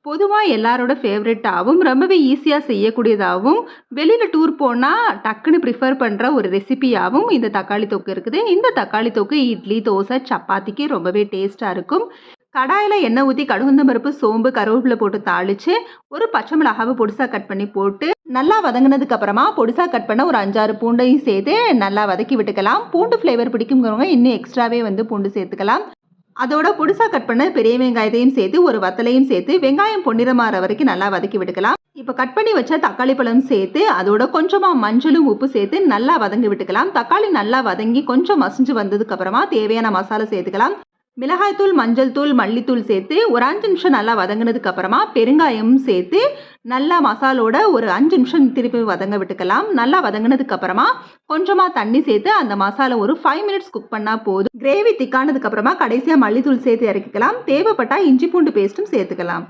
பொதுவா எல்லாரோட ஃபேவரட்டாவும், ரொம்பவே ஈஸியா செய்யக்கூடியதாவும், வெளியில டூர் போனா டக்குன்னு ப்ரிஃபர் பண்ற ஒரு ரெசிபியாவும் இந்த தக்காளி தொக்கு இருக்குது. இந்த தக்காளி தொக்கு இட்லி, தோசை, சப்பாத்திக்கு ரொம்பவே டேஸ்ட்டா இருக்கும். கடாயில எண்ணெய் ஊத்தி கடுகுளுந்தம் பருப்பு, சோம்பு, கருவேப்பில போட்டு தாளிச்சு, ஒரு பச்சை மிளகாவ பொடிசா கட் பண்ணி போட்டு, நல்லா வதங்குனதுக்கு அப்புறமா பொடிசா கட் பண்ண ஒரு 5, 6 பூண்டையும் சேர்த்து நல்லா வதக்கி விட்டுக்கலாம். பூண்டு ஃப்ளேவர் பிடிக்குங்கிறவங்க இன்னும் எக்ஸ்ட்ராவே பூண்டு சேர்த்துக்கலாம். அதோட பொடிசா கட் பண்ண பெரிய வெங்காயத்தையும் சேர்த்து, ஒரு வத்தலையும் சேர்த்து, வெங்காயம் பொன்னிறமாற வரைக்கும் நல்லா வதக்கி விட்டுக்கலாம். இப்ப கட் பண்ணி வச்ச தக்காளி பழம் சேர்த்து, அதோட கொஞ்சமா மஞ்சளும், உப்பு சேர்த்து நல்லா வதங்கி விட்டுக்கலாம். தக்காளி நல்லா வதங்கி கொஞ்சம் மசிஞ்சு வந்ததுக்கு அப்புறமா தேவையான மசாலா சேர்த்துக்கலாம். மிளகாய் தூள், மஞ்சள் தூள், மல்லித்தூள் சேர்த்து ஒரு 5 நிமிஷம் நல்லா வதங்குனதுக்கு அப்புறமா பெருங்காயமும் சேர்த்து நல்லா மசாலோட ஒரு 5 நிமிஷம் திருப்பி வதங்க விட்டுக்கலாம். நல்லா வதங்குனதுக்கு அப்புறமா கொஞ்சமா தண்ணி சேர்த்து அந்த மசாலா ஒரு 5 மினிட்ஸ் குக் பண்ணா போதும். கிரேவி திக்கானதுக்கு அப்புறமா கடைசியா மல்லித்தூள் சேர்த்து இறக்கிக்கலாம். தேவைப்பட்டா இஞ்சி பூண்டு பேஸ்ட்டும் சேர்த்துக்கலாம்.